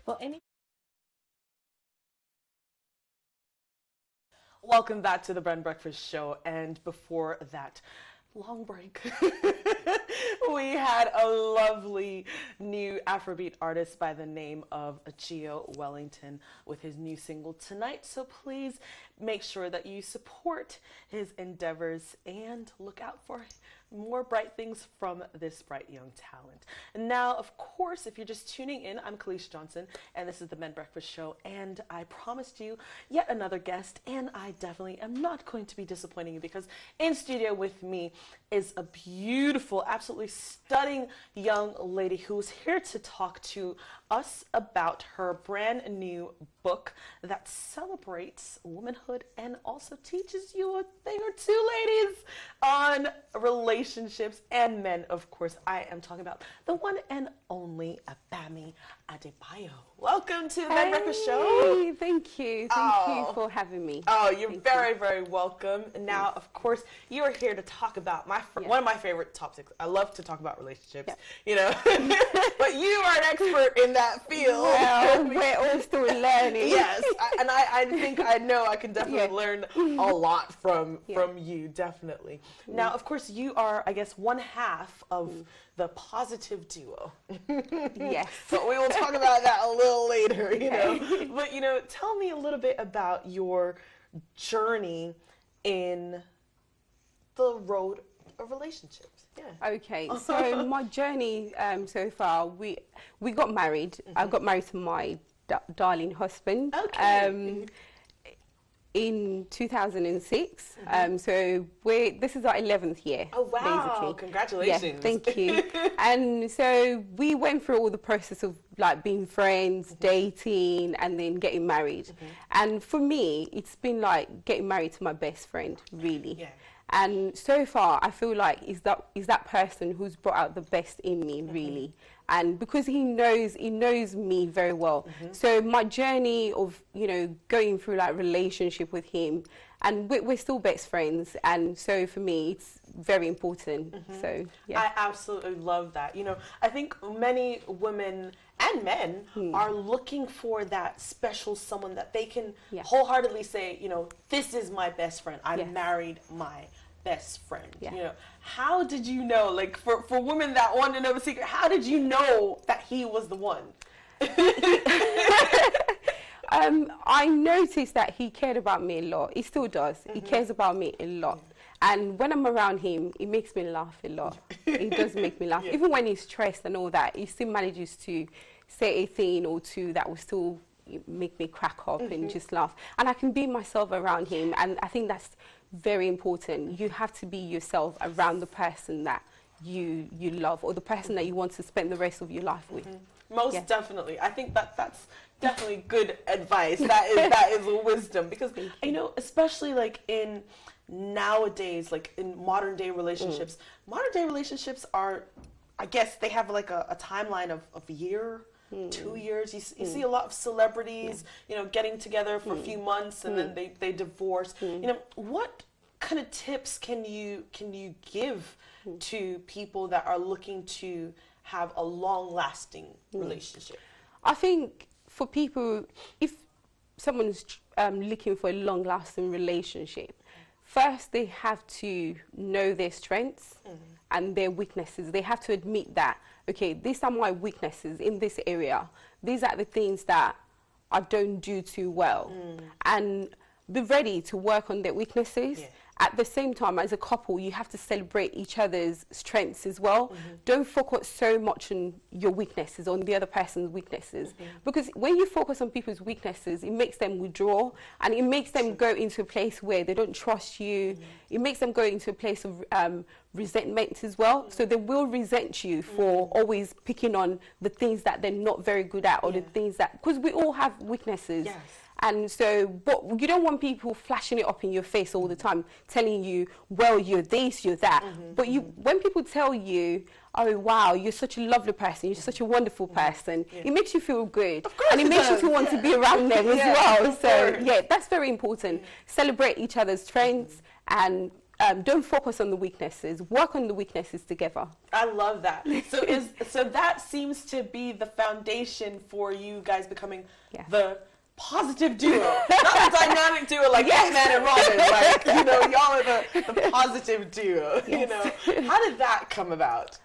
For any Welcome back to the Bread and Breakfast Show. And before that long break, we had a lovely new Afrobeat artist by the name of Gio Wellington with his new single Tonight. So please make sure that you support his endeavors and look out for more bright things from this bright young talent. And now, of course, if you're just tuning in, I'm Khalees Johnson, and this is the Men Breakfast Show, and I promised you yet another guest, and I definitely am not going to be disappointing you, because in studio with me is a beautiful, absolutely stunning young lady who's here to talk to us about her brand new book that celebrates womanhood and also teaches you a thing or two, ladies, on relationships and men. Of course, I am talking about the one and only Bami Adebayo. Welcome to the Men Breakfast Show. Thank you. Thank you for having me. Oh, you're very welcome. Now, of course, you are here to talk about one of my favorite topics. I love to talk about relationships, you know, but you are an expert in that field. Well, we're all still learning. Yes, I think I know I can definitely learn a lot from you, definitely. Now, of course, you are, I guess, one half of the positive duo. Yes. But we will talk about that a little later, you know. But, you know, tell me a little bit about your journey in the road of relationships. Yeah. Okay, so my journey so far, we got married. I got married to my darling husband. Okay. In 2006, so this is our 11th year. Oh wow! Basically. Congratulations! Yeah, thank you. And so we went through all the process of like being friends, dating, and then getting married. And for me, it's been like getting married to my best friend, really. Yeah. And so far, I feel like is that person who's brought out the best in me, really. And because he knows me very well. So my journey of, you know, going through like relationship with him, and we're still best friends. And so for me, it's very important. So yeah. I absolutely love that. You know, I think many women and men are looking for that special someone that they can wholeheartedly say, you know, this is my best friend. I married my best friend. You know, how did you know, like for women that want to know the secret, how did you know that he was the one? I noticed that he cared about me a lot. He still does. He cares about me a lot. And when I'm around him, it makes me laugh a lot. It does make me laugh. Even when he's stressed and all that, he still manages to say a thing or two that will still make me crack up and just laugh. And I can be myself around him. And I think that's very important. You have to be yourself around the person that you love, or the person that you want to spend the rest of your life with. Most definitely. I think that's definitely good advice. That is wisdom, because you know, especially like in nowadays, like in modern day relationships are, I guess they have like a timeline of a year, 2 years. You see a lot of celebrities, you know, getting together for a few months and then they divorce. You know, what kind of tips can you give to people that are looking to have a long-lasting relationship? I think for people, if someone's looking for a long-lasting relationship, first they have to know their strengths and their weaknesses. They have to admit that, okay, these are my weaknesses in this area. These are the things that I don't do too well. And be ready to work on their weaknesses. At the same time, as a couple, you have to celebrate each other's strengths as well. Don't focus so much on your weaknesses, on the other person's weaknesses. Because when you focus on people's weaknesses, it makes them withdraw, and it makes them go into a place where they don't trust you. It makes them go into a place of resentment as well. So they will resent you for always picking on the things that they're not very good at, or the things that, because we all have weaknesses. And so, but you don't want people flashing it up in your face all the time, telling you, well, you're this, you're that. But when people tell you, oh, wow, you're such a lovely person, you're such a wonderful person, it makes you feel good. And it makes you want to be around them as well. So, yeah, that's very important. Celebrate each other's strengths and don't focus on the weaknesses. Work on the weaknesses together. I love that. So that seems to be the foundation for you guys becoming the positive duo, not the dynamic duo like Batman and Robin. Like, you know, y'all are the positive duo. You know, how did that come about?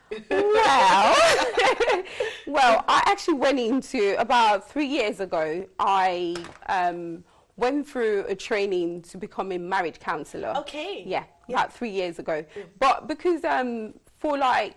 Well, I actually went into about 3 years ago. I went through a training to become a marriage counselor. Okay. Yeah, about 3 years ago. But because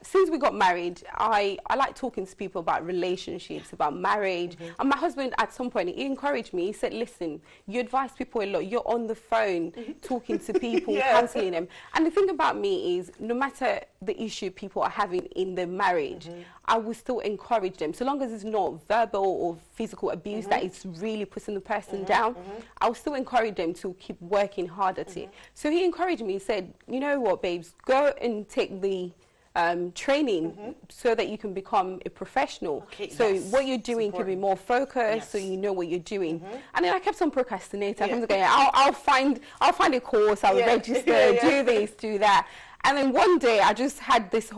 since we got married, I like talking to people about relationships, about marriage. And my husband, at some point, he encouraged me. He said, listen, you advise people a lot. You're on the phone talking to people, counseling them. And the thing about me is, no matter the issue people are having in their marriage, I will still encourage them. So long as it's not verbal or physical abuse that is really putting the person down, I will still encourage them to keep working hard at it. So he encouraged me. He said, you know what, babes, go and take the training so that you can become a professional. So what you're doing can be more focused, so you know what you're doing. And then I kept on procrastinating. I kept going, I'll find a course, I'll register, do this, do that. And then one day I just had this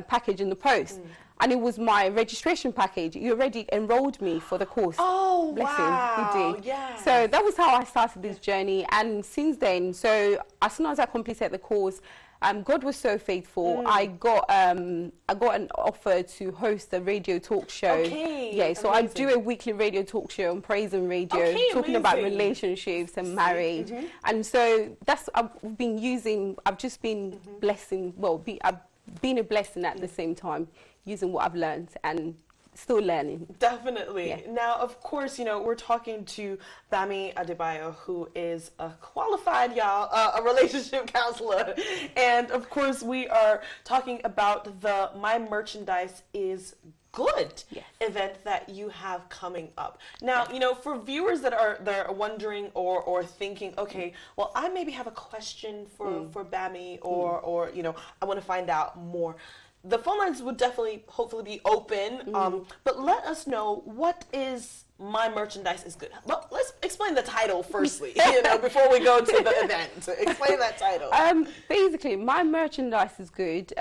package in the post. And it was my registration package. He already enrolled me for the course. Oh, bless wow. him, he did. Yes. So that was how I started this journey. And since then, so as soon as I completed the course, God was so faithful. I got an offer to host a radio talk show. Okay. So I do a weekly radio talk show on Praise and Radio, talking about relationships and marriage. And so I've just been blessing. Well, I've been a blessing at the same time, using what I've learned and still learning. Definitely. Now, of course, you know, we're talking to Bami Adebayo, who is a qualified, a relationship counselor. And of course, we are talking about the My Merchandise is Good event that you have coming up. Now, you know, for viewers that are wondering or thinking, okay, well, I maybe have a question for Bami or, you know, I want to find out more. The phone lines would definitely, hopefully, be open. But let us know, what is My Merchandise is Good? Well, let's explain the title firstly, you know, before we go to the event. Explain that title. Basically, My Merchandise is Good.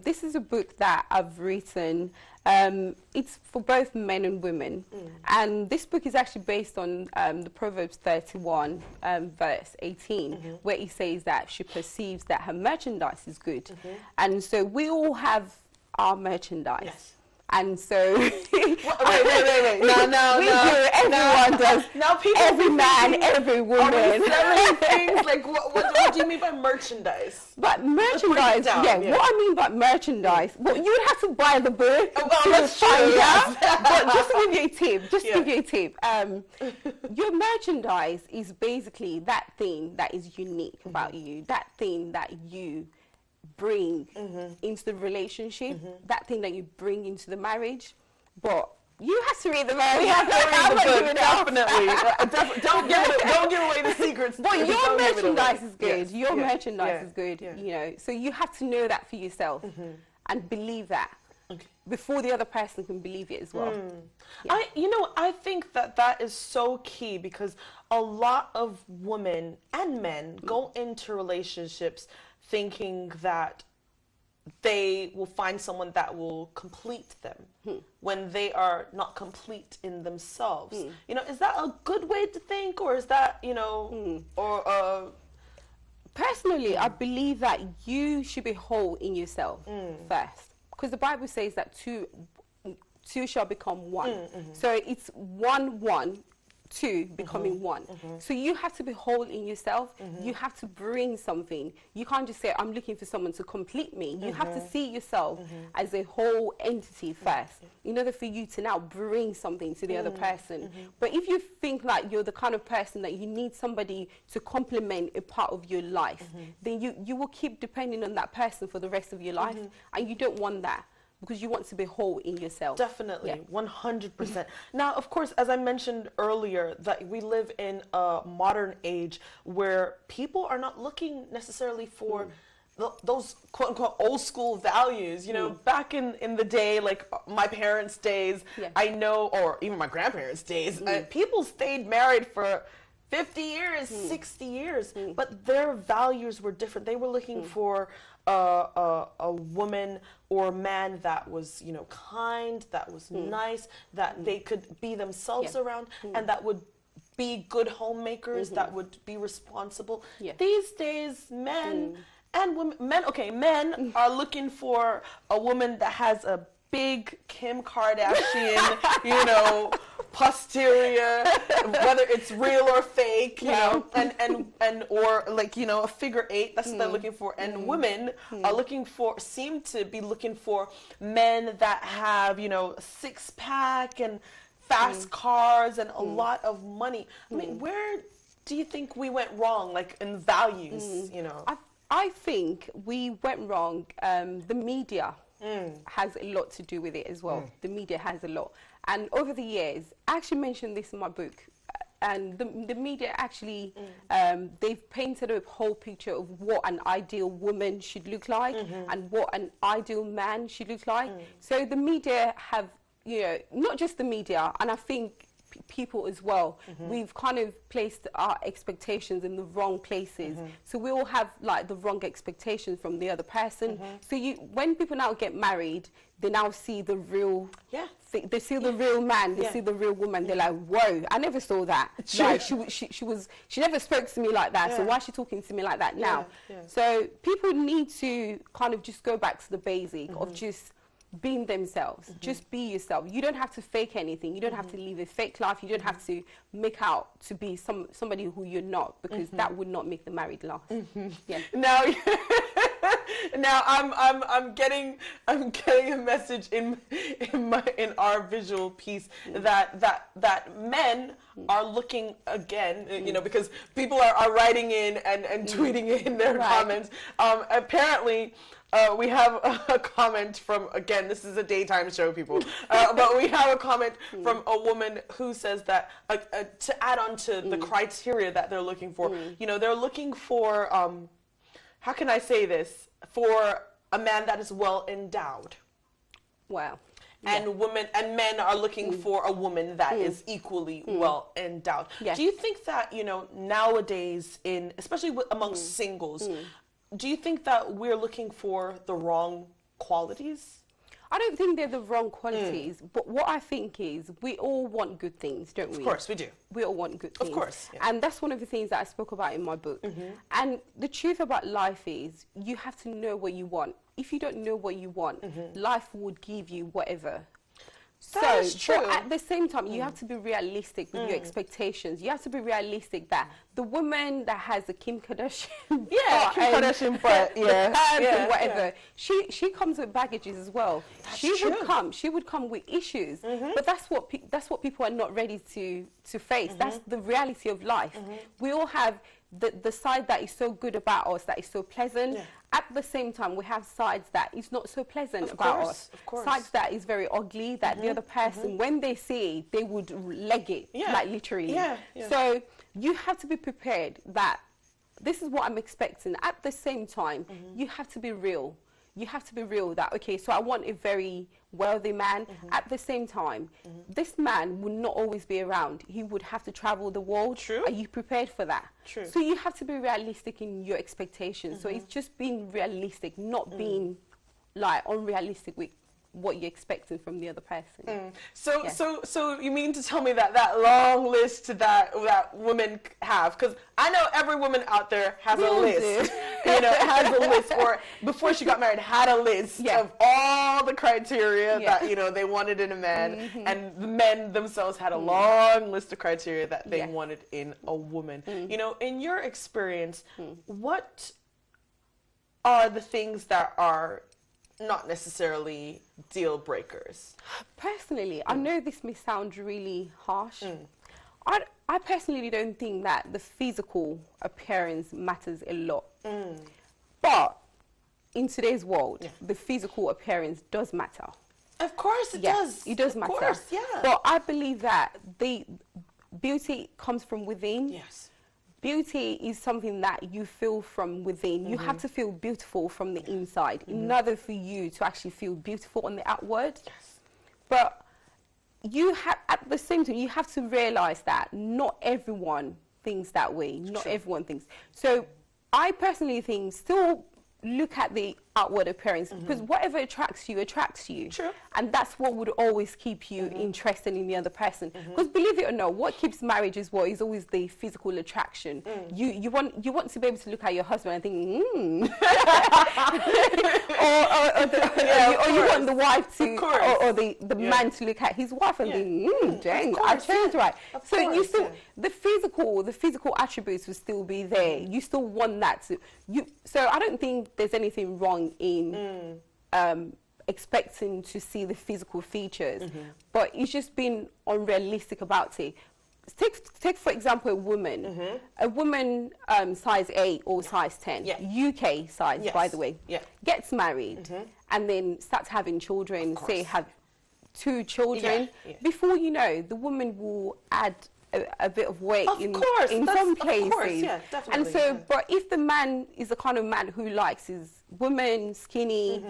This is a book that I've written. It's for both men and women. And this book is actually based on the Proverbs 31, verse 18, where it says that she perceives that her merchandise is good. And so we all have our merchandise. And so wait. No. Everyone does. Now people, every man, every woman. Are we selling things? Like what do you mean by merchandise? But merchandise, what I mean by merchandise, well, you'd have to buy the book to find out. But just to give you a tip, your merchandise is basically that thing that is unique about you, that thing that you bring into the relative, that thing that you bring into the marriage. But you have to read the book. We have to read the book, definitely. Don't give away the secrets. But your merchandise is good. Your merchandise is good. You know, so you have to know that for yourself and believe that before the other person can believe it as well. I think that is so key, because a lot of women and men go into relationships thinking that they will find someone that will complete them when they are not complete in themselves. You know, is that a good way to think, or is that, you know, Personally, I believe that you should be whole in yourself first, because the Bible says that two shall become one. So it's two becoming one. So you have to be whole in yourself. You have to bring something. You can't just say, I'm looking for someone to complete me. You have to see yourself as a whole entity first, in order for you to now bring something to the other person. But if you think like you're the kind of person that you need somebody to complement a part of your life, then you will keep depending on that person for the rest of your life, and you don't want that, because you want to be whole in yourself. Definitely, 100%. Now, of course, as I mentioned earlier, that we live in a modern age where people are not looking necessarily for those quote-unquote old school values. You know, back in the day, like my parents' days, I know, or even my grandparents' days, people stayed married for 50 years, 60 years, but their values were different. They were looking for a woman or a man that was, you know, kind, that was nice, that they could be themselves around, and that would be good homemakers, that would be responsible. These days, men and women, men are looking for a woman that has a big Kim Kardashian, you know, posterior, whether it's real or fake, you know, and or like, you know, a figure 8. That's what they're looking for. And women are seem to be looking for men that have, you know, a 6-pack and fast cars and a lot of money. I mean, where do you think we went wrong, like in values? You know, I think we went wrong. The media has a lot to do with it as well. The media has a lot. And over the years, I actually mentioned this in my book, and the media actually, they've painted a whole picture of what an ideal woman should look like and what an ideal man should look like. So the media have, you know, not just the media, and I think people as well, we've kind of placed our expectations in the wrong places. So we all have like the wrong expectations from the other person. So when people now get married, they now see the real they see the real man, they see the real woman. They're like, whoa, I never saw that. Like she never spoke to me like that. So why is she talking to me like that now? So people need to kind of just go back to the basic of just being themselves. Just be yourself. You don't have to fake anything. You don't have to live a fake life. You don't have to make out to be somebody who you're not, because that would not make the married last. Now I'm getting a message in our visual piece that men are looking again, you know, because people are writing in and tweeting in their comments. Apparently, we have a comment from, again, this is a daytime show, people, but we have a comment from a woman who says that, to add on to the criteria that they're looking for, you know, they're looking for, how can I say this, for a man that is well endowed. Wow. And men are looking for a woman that is equally well endowed. Do you think that, you know, nowadays, especially amongst singles, do you think that we're looking for the wrong qualities? I don't think they're the wrong qualities, but what I think is we all want good things, don't we? Of course we do. We all want good things. Of course. And that's one of the things that I spoke about in my book. And the truth about life is you have to know what you want. If you don't know what you want, life would give you whatever. That is true. But at the same time, you have to be realistic with your expectations. You have to be realistic that the woman that has a Kim Kardashian, whatever, she comes with baggages as well. She would come with issues. But that's what people are not ready to face. That's the reality of life. We all have the side that is so good about us, that is so pleasant. At the same time, we have sides that is not so pleasant about us. Sides that is very ugly, that the other person, when they see it, they would leg it, like literally. So you have to be prepared that this is what I'm expecting. At the same time, you have to be real. You have to be real that, okay, so I want a very wealthy man. At the same time, this man will not always be around. He would have to travel the world. Are you prepared for that? So you have to be realistic in your expectations. So it's just being realistic, not being like unrealistic with what you're expecting from the other person. So you mean to tell me that long list that women have, because I know every woman out there has a list, you know, has a list, or before she got married had a list of all the criteria that, you know, they wanted in a man, and the men themselves had a long list of criteria that they wanted in a woman. You know, in your experience, what are the things that are not necessarily deal breakers? Personally, I know this may sound really harsh. I personally don't think that the physical appearance matters a lot. But in today's world, the physical appearance does matter. Of course it does. It does matter. Of course, But I believe that the beauty comes from within. Beauty is something that you feel from within. You have to feel beautiful from the inside in order for you to actually feel beautiful on the outward. But you have, at the same time, you have to realize that not everyone thinks that way. Not True. everyone thinks. So I personally think still look at the outward appearance, because whatever attracts you. True. And that's what would always keep you interested in the other person. Because believe it or not, what keeps marriage is what is always the physical attraction. You want to be able to look at your husband and think, or you want the wife to, or the man to look at his wife and think, dang, I chose right. So you still, the physical attributes will still be there. You still want that to so I don't think there's anything wrong in expecting to see the physical features, but it's just being unrealistic about it. Take for example a woman size 8 or size 10, UK size, by the way, gets married and then starts having children, say have 2 children. Before you know, the woman will add a bit of weight in some cases. And so, but if the man is the kind of man who likes his woman skinny,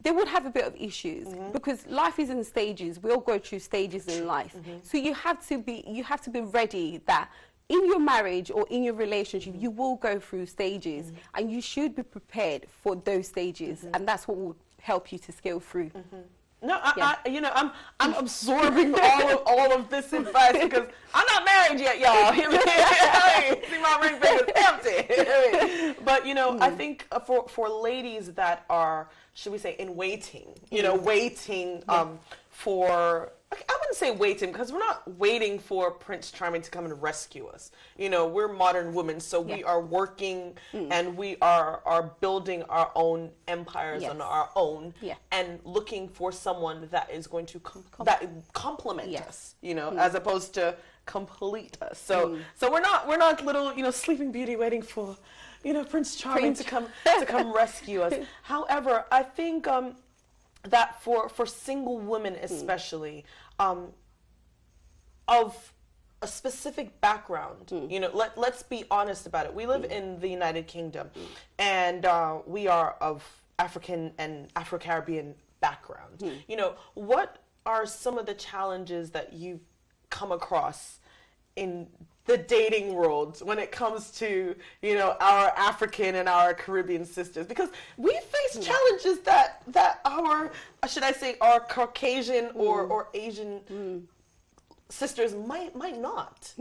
they would have a bit of issues, because life is in stages. We all go through stages in life. So you have to be ready that in your marriage or in your relationship, you will go through stages, and you should be prepared for those stages, and that's what will help you to scale through. No, I'm absorbing all of this advice because I'm not married yet, y'all. See my ring finger's empty. But I think for ladies that are, should we say, in waiting, waiting for. I wouldn't say waiting, because we're not waiting for Prince Charming to come and rescue us. We're modern women, so we are working and we are building our own empires on our own, and looking for someone that is going to complement us, as opposed to complete us. So we're not little Sleeping Beauty waiting for Prince Charming to come rescue us. However, I think that for single women especially, of a specific background, let's be honest about it. We live in the United Kingdom, and we are of African and Afro-Caribbean background. What are some of the challenges that you've come across in the dating world when it comes to our African and our Caribbean sisters? Because we face challenges that our, should I say, our Caucasian or Asian sisters might not.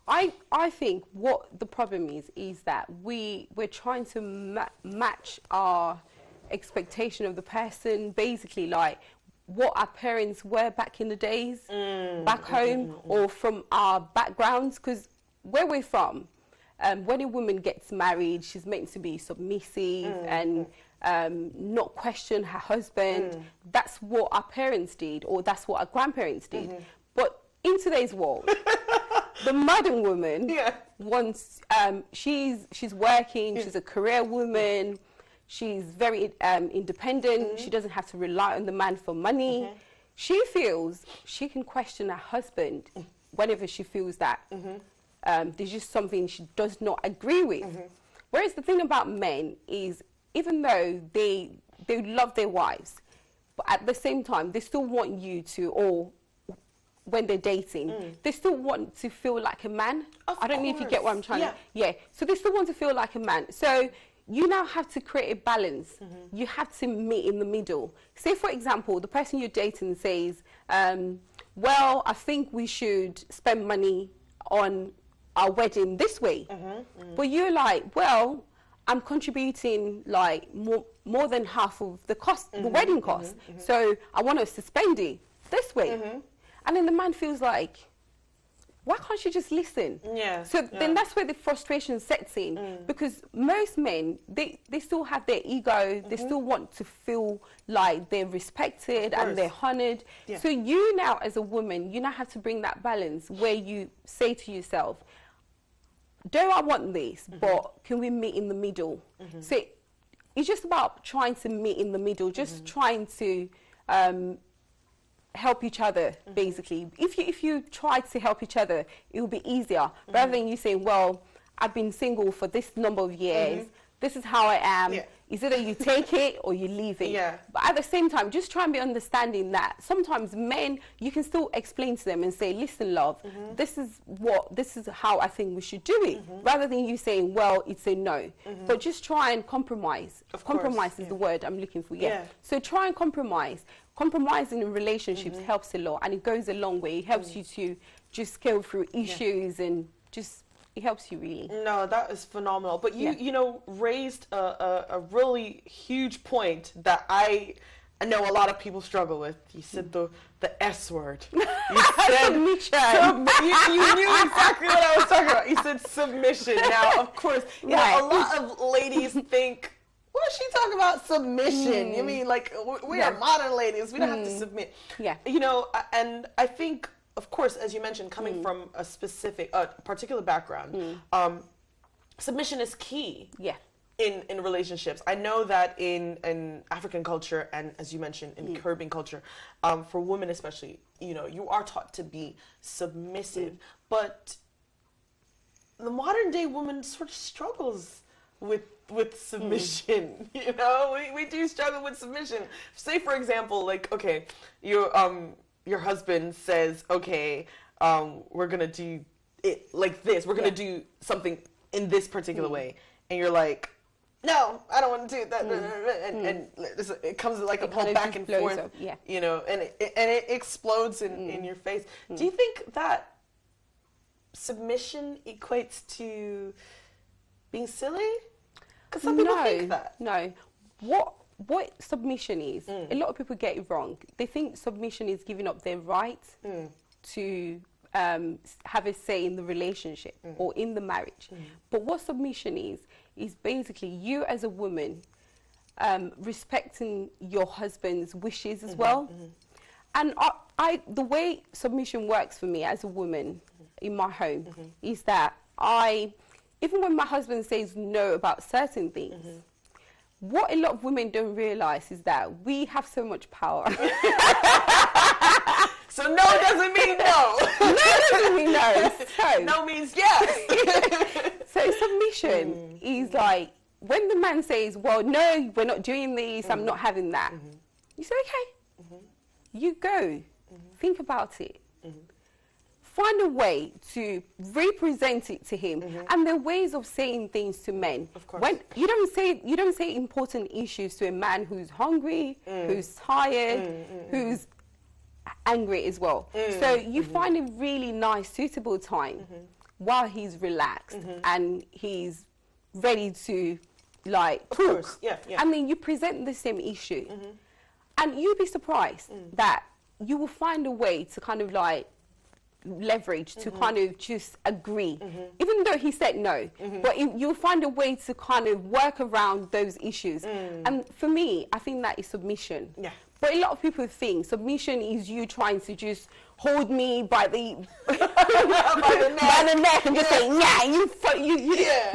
I think what the problem is that we're trying to match our expectation of the person, basically like what our parents were back in the days, back home, or from our backgrounds. Because where we're from, when a woman gets married, she's meant to be submissive and not question her husband. That's what our parents did, or that's what our grandparents did. But in today's world, the modern woman wants, she's working, she's a career woman, she's very independent, she doesn't have to rely on the man for money. She feels she can question her husband whenever she feels that there's just something she does not agree with. Whereas the thing about men is, even though they love their wives, but at the same time, they still want you to, or when they're dating, they still want to feel like a man. I don't know if you get what I'm trying to... So they still want to feel like a man. So you now have to create a balance. You have to meet in the middle. Say, for example, the person you're dating says, well, I think we should spend money on our wedding this way. But you're like, well, I'm contributing like more than half of the cost, the wedding cost. So I want us to spend it this way. And then the man feels like, why can't you just listen? Then that's where the frustration sets in, because most men, they still have their ego, they still want to feel like they're respected and they're honored. So you now, as a woman, you now have to bring that balance where you say to yourself, do I want this, but can we meet in the middle? So it's just about trying to meet in the middle, just trying to help each other, basically. If you try to help each other, it will be easier, rather than you saying, well, I've been single for this number of years, this is how I am, It's either you take it or you leave it. Yeah. But at the same time, just try and be understanding that sometimes men, you can still explain to them and say, listen, love, this is how I think we should do it. Rather than you saying, well, it's a no. But just try and compromise. Compromise is the word I'm looking for. Yeah. So try and compromise. Compromising in relationships helps a lot, and it goes a long way. It helps you to just scale through issues and just, it helps you really. No, that is phenomenal. But you know, raised a really huge point that I know a lot of people struggle with. You said the S word. You said submission. You knew exactly what I was talking about. You said submission. Now, of course, a lot of ladies think, what is she talking about? Submission. You mean like we are modern ladies? We don't have to submit. Yeah. You know, and I think, of course, as you mentioned, coming from a particular background, submission is key. Yeah. In relationships. I know that in African culture, and as you mentioned, in Caribbean culture, for women especially, you know, you are taught to be submissive, but the modern day woman sort of struggles with submission. You know, we do struggle with submission. Say, for example, like, okay, your husband says, okay, we're gonna do it like this. We're gonna do something in this particular way, and you're like, no, I don't want to do that. And it comes like a whole back and forth, you know, and it explodes in your face. Do you think that submission equates to being silly? Because some people think that. No. What submission is, a lot of people get it wrong. They think submission is giving up their right to have a say in the relationship or in the marriage. But what submission is basically you as a woman respecting your husband's wishes as well. And the way submission works for me as a woman in my home is that even when my husband says no about certain things, what a lot of women don't realize is that we have so much power. So no doesn't mean no. No doesn't mean no. So, no means yes. So submission is like, when the man says, well, no, we're not doing this, I'm not having that. You say, okay, you go, think about it. Find a way to represent it to him, and there are ways of saying things to men. Of course. When you don't say important issues to a man who's hungry, who's tired, who's angry as well. So you find a really nice, suitable time while he's relaxed and he's ready to like talk. Of course. Yeah. And then you present the same issue, and you'll be surprised that you will find a way to kind of like leverage to kind of just agree, even though he said no, but you'll find a way to kind of work around those issues. And for me, I think that is submission. Yeah. But a lot of people think submission is you trying to just hold me by the by the neck and just say, nah, you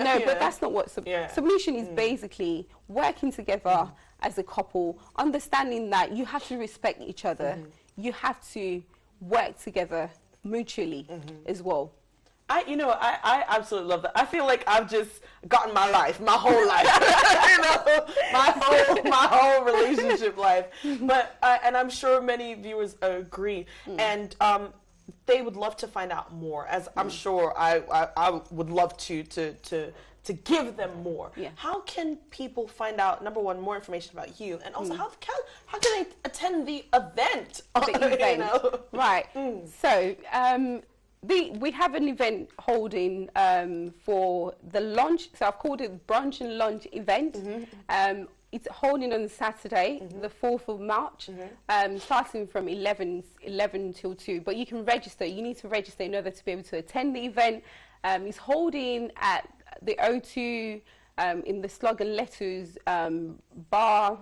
no, but that's not what submission is. Basically working together as a couple, understanding that you have to respect each other, you have to work together mutually as well. I absolutely love that. I feel like I've just gotten my life, my whole life, you know, my whole relationship life. But and I'm sure many viewers agree, and they would love to find out more. As I'm sure I would love to give them more. Yeah. How can people find out, number one, more information about you, and also how can they attend the event? The event, you know? right? So. We have an event holding for the lunch, so I've called it brunch and lunch event. It's holding on Saturday, the 4th of March, starting from 11 till 2. But you can register. You need to register in order to be able to attend the event. It's holding at the O2 in the Slug and Lettuce bar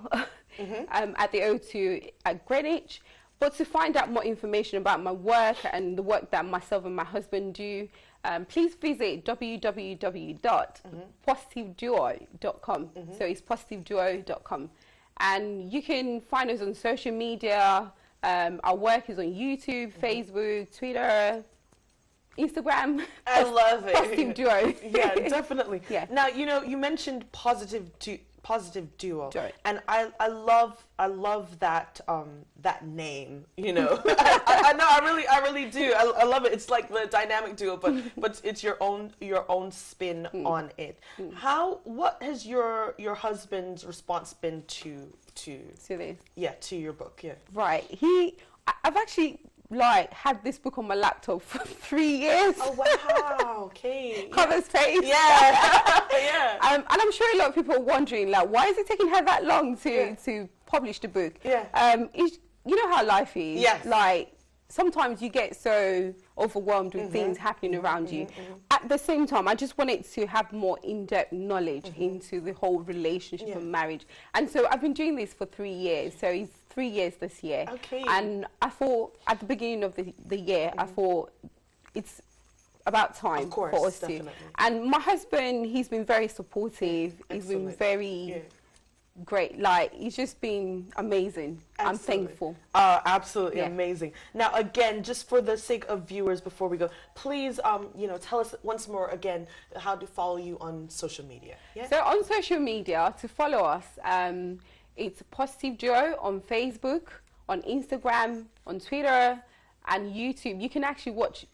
at the O2 at Greenwich. But to find out more information about my work and the work that myself and my husband do, please visit www.positiveduo.com. So it's positiveduo.com. And you can find us on social media. Our work is on YouTube, Facebook, Twitter, Instagram. I love it. Positive Duo. Yeah, definitely. Yeah. Now, you know, you mentioned positive positive duo. Right. And I love that that name, you know. I know, I really do. I love it. It's like the dynamic duo, but it's your own spin on it. What has your husband's response been to this? Yeah, to your book? Yeah. Right. I've actually like had this book on my laptop for 3 years. Oh wow! Okay. Cover space. Yeah. Yeah. And I'm sure a lot of people are wondering, like, why is it taking her that long to publish the book? Yeah. You know how life is. Yes. Like sometimes you get so overwhelmed with things happening around you. At the same time, I just wanted to have more in-depth knowledge into the whole relationship and marriage. And so I've been doing this for 3 years. So it's 3 years this year. Okay. And I thought at the beginning of the year, I thought it's about time for us to. And my husband, he's been very supportive. He's been very great. Like, he's just been amazing. Absolutely. I'm thankful. Absolutely amazing. Now, again, just for the sake of viewers, before we go, please, tell us once more again how to follow you on social media. Yeah? So on social media, to follow us, it's Positive Duo on Facebook, on Instagram, on Twitter, and YouTube. You can actually watch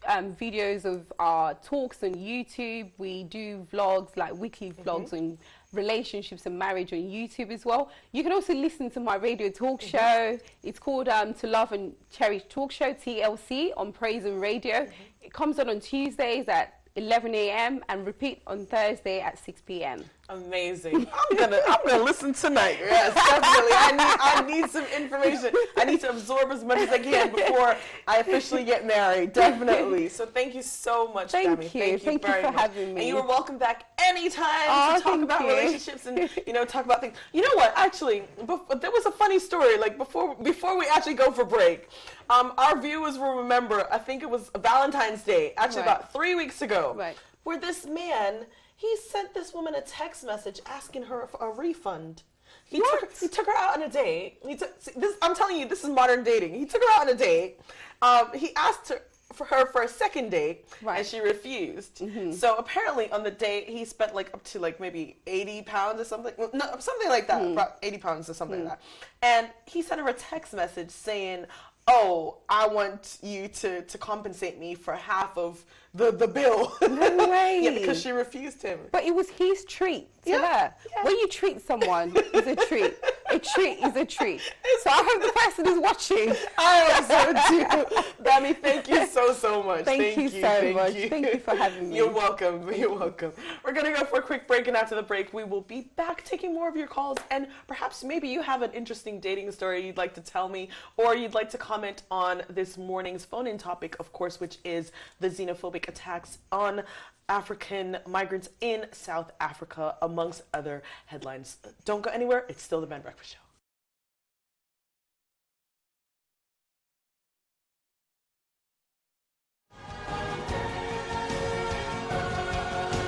videos of our talks on YouTube. We do vlogs, like weekly vlogs on relationships and marriage on YouTube as well. You can also listen to my radio talk show. It's called To Love and Cherish Talk Show, TLC, on Praise and Radio. It comes on Tuesdays at 11 a.m. and repeat on Thursday at 6 p.m. Amazing. I'm gonna listen tonight. Yes, definitely. I need some information. I need to absorb as much as I can before I officially get married. Definitely. So thank you so much, Bami. Thank you for having me. And you are welcome back anytime to talk about relationships and talk about things. You know what? Actually, there was a funny story. Like before we actually go for break, our viewers will remember. I think it was Valentine's Day. Actually, about 3 weeks ago, where this man. He sent this woman a text message asking her for a refund. He took her out on a date. I'm telling you, this is modern dating. He took her out on a date. He asked her for a second date, and she refused. So apparently on the date, he spent like up to like maybe 80 pounds or something. No, something like that, about 80 pounds or something like that. And he sent her a text message saying, "Oh, I want you to compensate me for half of the bill." No way. Yeah, because she refused him. But it was his treat to her. Yeah. When you treat someone, it's a treat. A treat is a treat. So I hope the person is watching. I also do. Bami, thank you so much. Thank you so much. Thank you for having me. You're welcome. You're welcome. We're going to go for a quick break, and after the break, we will be back taking more of your calls. And perhaps maybe you have an interesting dating story you'd like to tell me, or you'd like to comment on this morning's phone-in topic, of course, which is the xenophobic attacks on African migrants in South Africa, amongst other headlines. Don't go anywhere. It's still the Ben Breakfast Show.